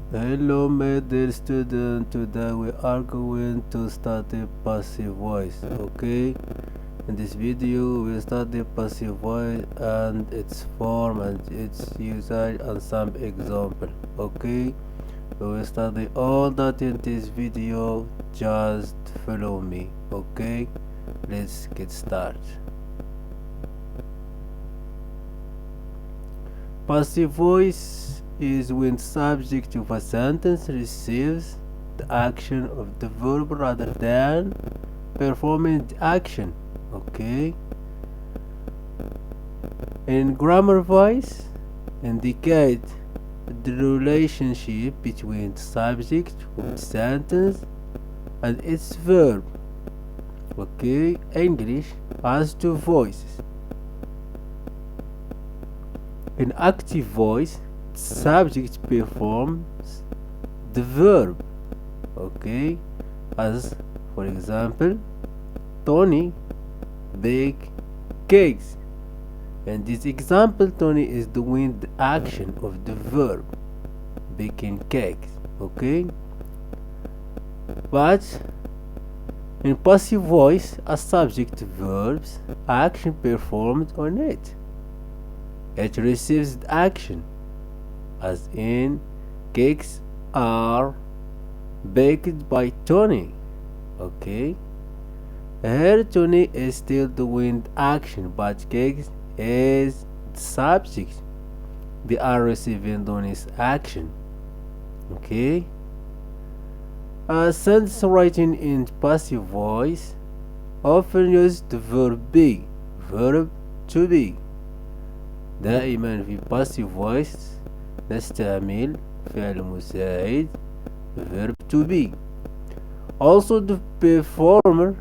Hello, my dear student. Today we are going to study passive voice. Okay, in this video we study passive voice and its form and its usage and some example. Okay, we will study all that in this video. Just follow me. Okay, let's get started. Passive voice is when subject of a sentence receives the action of the verb rather than performing the action. Okay. In grammar voice indicate the relationship between the subject of the sentence and its verb. Okay. English has two voices. In active voice, subject performs the verb. Okay, as for example, Tony bake cakes. In this example, Tony is doing the action of the verb baking cakes. Okay, but in passive voice, a subject verbs action performed on it. It receives the action, as in cakes are baked by Tony. Okay, here Tony is still doing the action, but cakes is the subject. They are receiving Tony's action. Okay, sentence writing in passive voice often use the verb be, verb to be. دائما في passive voice نستعمل فعل مساعد verb to be. Also the performer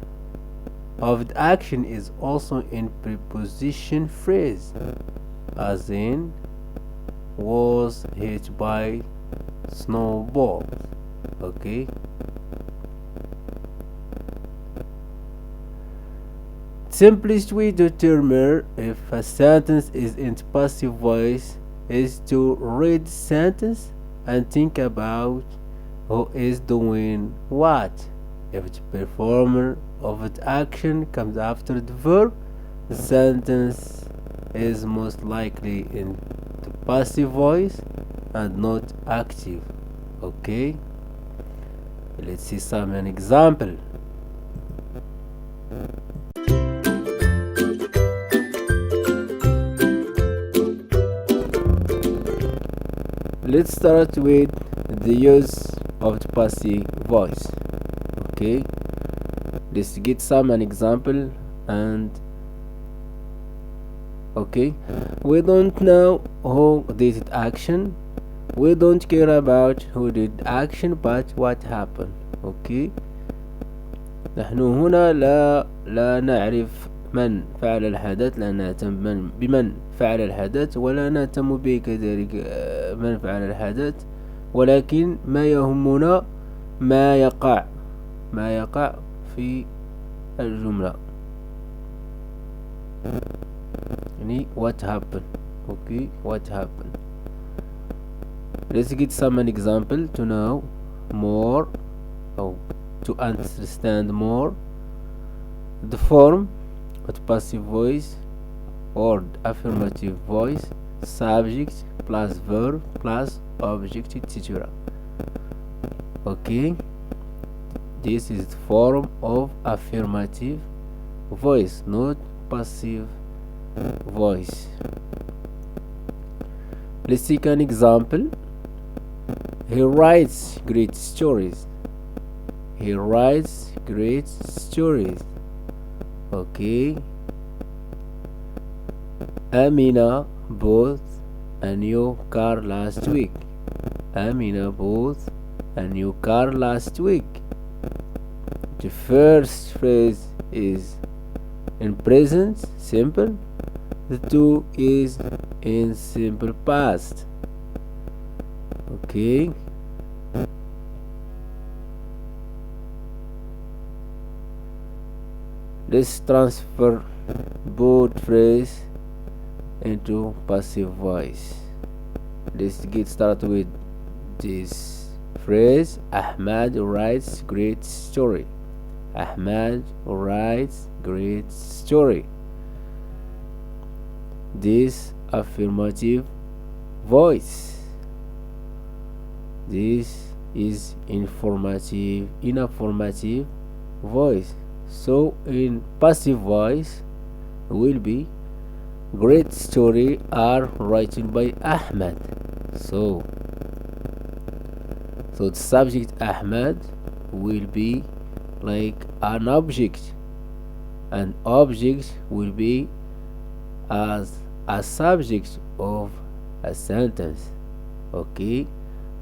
of the action is also in preposition phrase, as in was hit by snowballs. Okay, simplest way to determine if a sentence is in passive voice is to read the sentence and think about who is doing what. If the performer of the action comes after the verb, the sentence is most likely in the passive voice and not active. Okay, let's see some an example. Let's start with the use of the passive voice. Okay, let's get some an example. And okay, we don't know who did action, we don't care about who did action but what happened. Okay, نحن هنا لا نعرف من فعل الحدث، لا نهتم بمن فعل الحدث ولا نهتم به كذلك من فعل الحدث، ولكن ما يهمنا ما يقع في الجملة، يعني what happened. Okay, what happened. Let's get some an example to know more, or to understand more the form of passive voice or affirmative voice, subject plus verb plus object, etc. Okay, this is the form of affirmative voice, not passive voice. Let's take an example. He writes great stories. He writes great stories. Okay, Amina bought a new car last week. Amina bought a new car last week. The first phrase is in present simple. The two is in simple past. Okay, let's transfer both phrase into passive voice. Let's get started with this. phrase Ahmad writes great story. Ahmad writes great story. This affirmative voice. This is inaffirmative voice. So in passive voice will be great story are written by Ahmad. So the subject Ahmad will be like an object. An object will be as a subject of a sentence. Okay,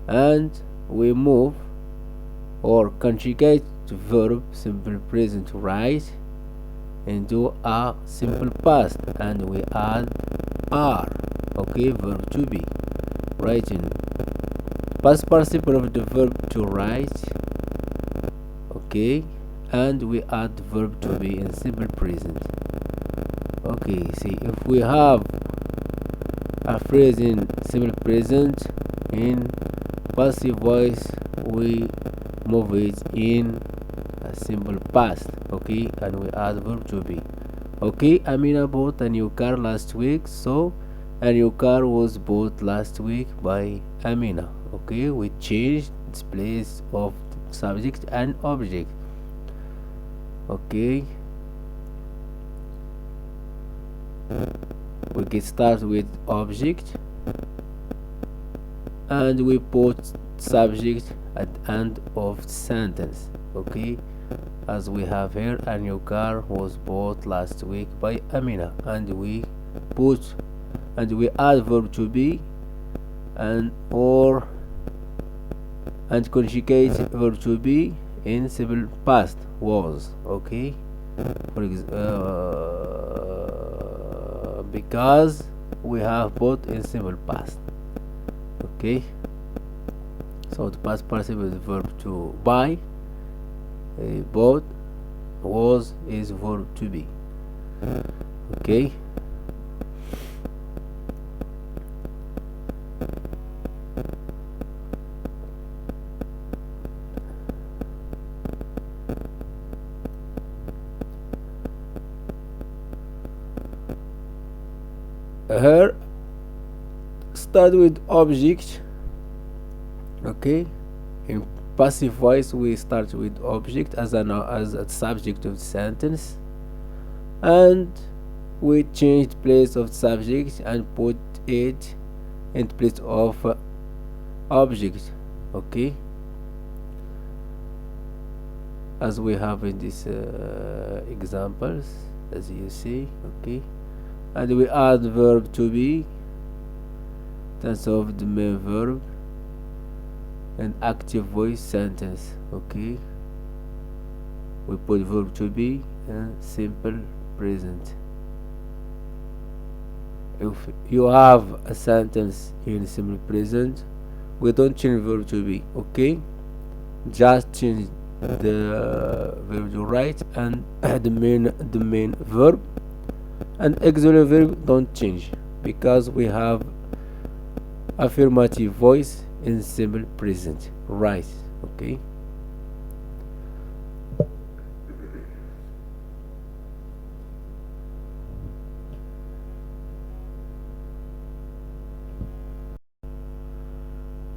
and we move or conjugate verb simple present right into a simple past, and we add are. Okay, verb to be, writing past participle of the verb to write. Okay, and we add verb to be in simple present. Okay, see, if we have a phrase in simple present in passive voice, we move it in a simple past. Okay, and we add verb to be. Okay, Amina bought a new car last week, so a new car was bought last week by Amina. Okay, we changed its place of subject and object. Okay, we can start with object and we put subject at the end of sentence. Okay, as we have here, a new car was bought last week by Amina, and we add verb to be and conjugate verb to be in simple past was. Okay, for example, because we have bought in simple past. Okay, so the past participle is verb to buy, bought, was is verb to be. Okay, here start with object. Okay, in passive voice we start with object as a subject of the sentence, and we change the place of subject and put it in place of object. Okay, as we have in these examples, as you see. Okay, and we add verb to be tense of the main verb and active voice sentence. Okay, we put verb to be and simple present. If you have a sentence in simple present, we don't change verb to be. Okay, just change the verb to write and the main verb, and auxiliary verb don't change because we have affirmative voice in simple present right. Okay,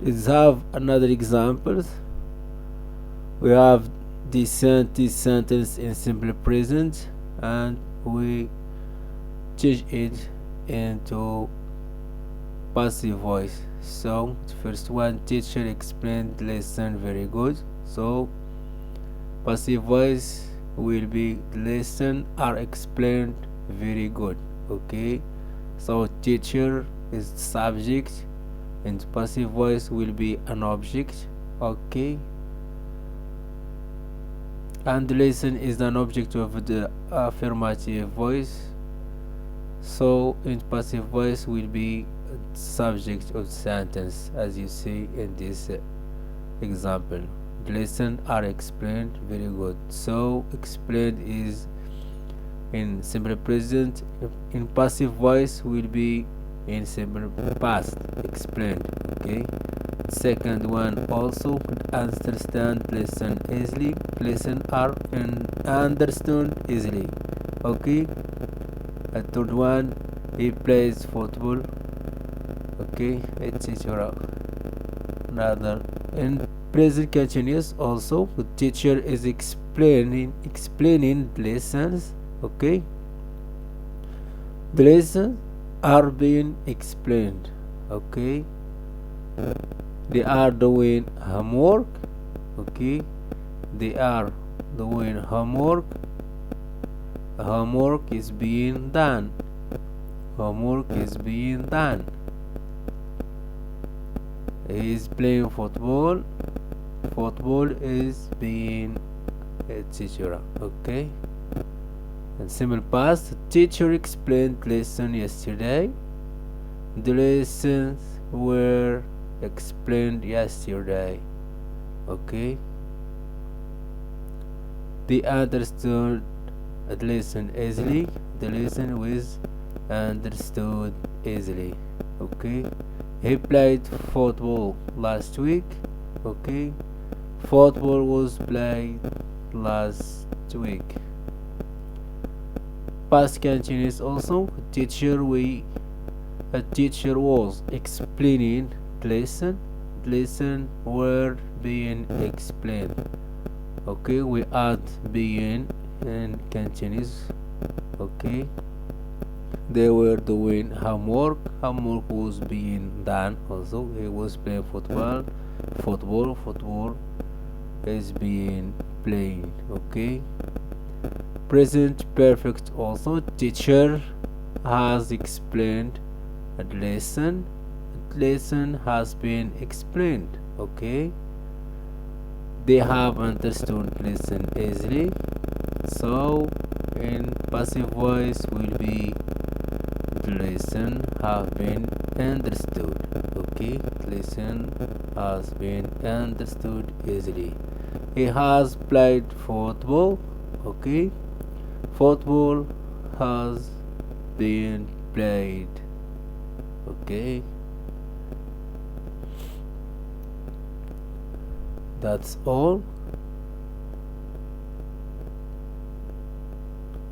let's have another examples. We have this sentence in simple present and we change it into passive voice. So the first one, teacher explained the lesson very good. So passive voice will be the lesson are explained very good. Okay, so teacher is the subject and passive voice will be an object. Okay, and the lesson is an object of the affirmative voice, so in passive voice will be subject of sentence, as you see in this example. The lesson are explained very good. So explained is in simple present, in passive voice will be in simple past, explained. Okay, Second one, also understand lesson easily. Lesson are understood easily. Okay. A third one, he plays football. Okay, etc. Rather, in present continuous also, the teacher is explaining lessons. Okay, the lessons are being explained. Okay, they are doing homework. Okay, they are doing homework. Homework is being done. Homework is being done. He is playing football. Football is being, etc. Okay. And simple past, teacher explained lesson yesterday. The lessons were explained yesterday. Okay. They understood the lesson easily. The lesson was understood easily. Okay. He played football last week. Okay. Football was played last week. Past continuous also. A teacher was explaining lesson. Lesson were being explained. Okay, we add being and continuous. Okay, they were doing homework. Homework was being done also. He was playing football. Football is being played. Okay, present perfect also. Teacher has explained a lesson. Lesson has been explained. Okay, they have understood lesson easily. So in passive voice will be the lesson have been understood. Okay, lesson has been understood easily. He has played football. Okay, football has been played. Okay, that's all.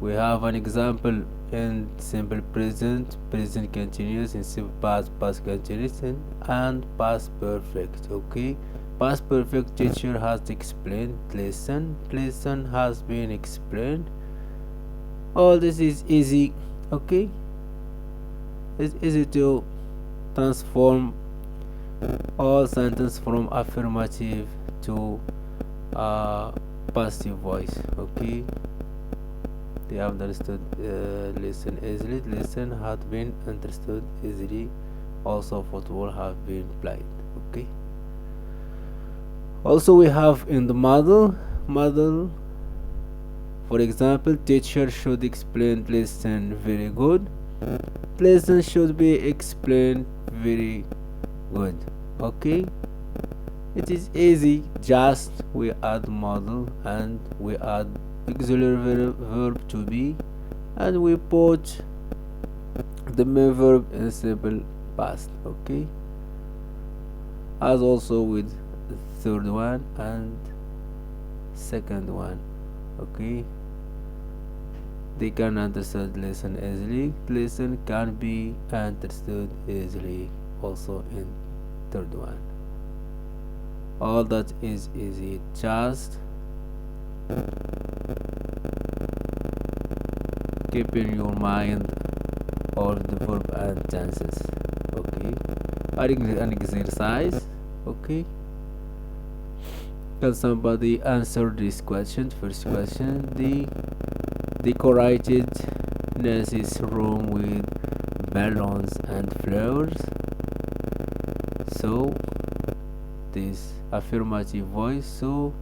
We have an example in simple present, present continuous, in simple past, past continuous, and past perfect. Okay, past perfect, teacher has explained lesson. Lesson has been explained. All this is easy. Okay, it's easy to transform all sentence from affirmative to passive voice. Okay, they have understood lesson easily. Lesson had been understood easily. Also, football have been played. Okay. Also, we have in the model. For example, teacher should explain lesson very good. Lesson should be explained very good. Okay, it is easy. Just we add model and we add auxiliary verb to be, and we put the main verb in simple past. Okay, as also with the third one and second one. Okay, they can understand lesson easily. Lesson can be understood easily also in third one. All that is easy. Just keep in your mind all the verb and tenses. Okay, an exercise. Okay, can somebody answer this question? First question: they decorated Nancy's room with balloons and flowers. So this affirmative voice. So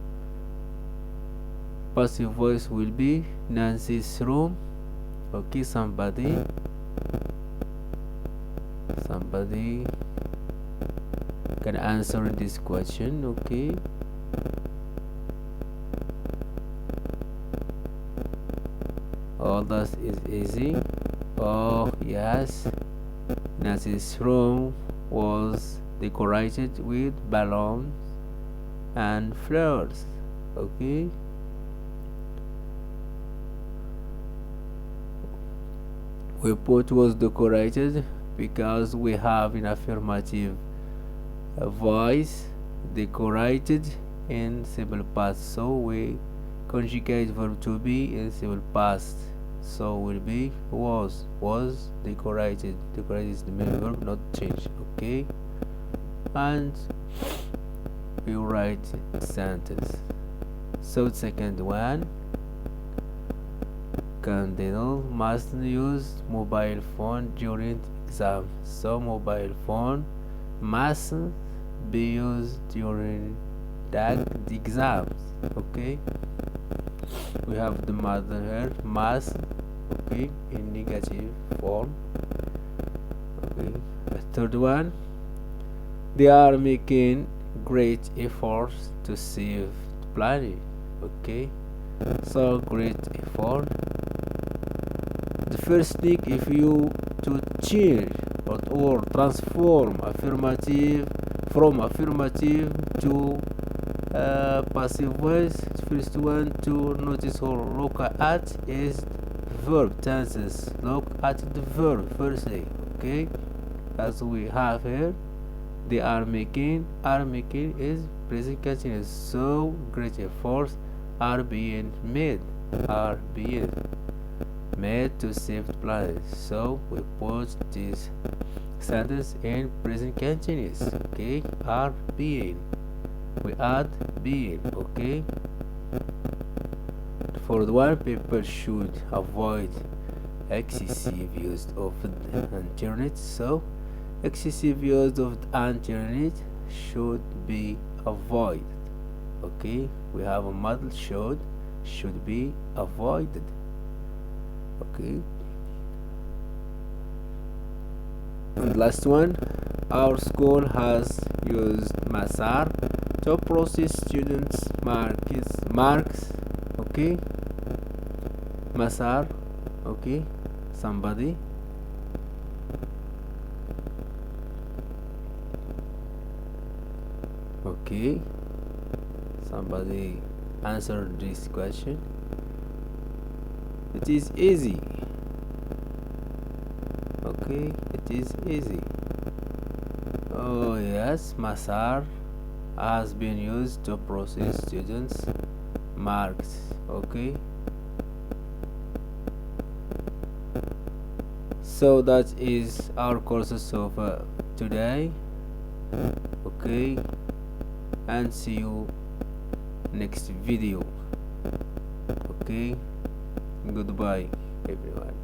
passive voice will be Nancy's room. Okay, somebody can answer this question. Okay, all that is easy. Oh yes, Nancy's room was decorated with balloons and flowers. Okay, we put was decorated because we have an affirmative voice decorated in simple past, so we conjugate verb to be in simple past, so will be was decorated. Decorated is the main verb, not change. Okay, and we write sentence. So second one, candidate must use mobile phone during exam. So mobile phone mustn't be used during the exams. Okay, we have the mother here, must, okay, in negative form. Okay, the third one, they are making great efforts to save the planet. Okay, so great effort. The first thing, if you to change or transform affirmative from affirmative to passive voice, first one to notice or look at is verb tenses. Look at the verb firstly. Okay, as we have here, they are making is present continuous, so great efforts are being made to save the planet. So we put this sentence in present continuous. Okay, are being, we add being. Okay, for the one, people should avoid excessive use of the internet. So excessive use of the internet should be avoided. Okay, we have a model should be avoided. Okay, and last one, our school has used Masar to process students marks. Okay, Masar. Okay, somebody. Okay, somebody answer this question. It is easy. Okay, it is easy. Oh yes, Masar has been used to process students marks. Okay, so that is our courses of today. Okay, and see you next video. Okay, goodbye everyone.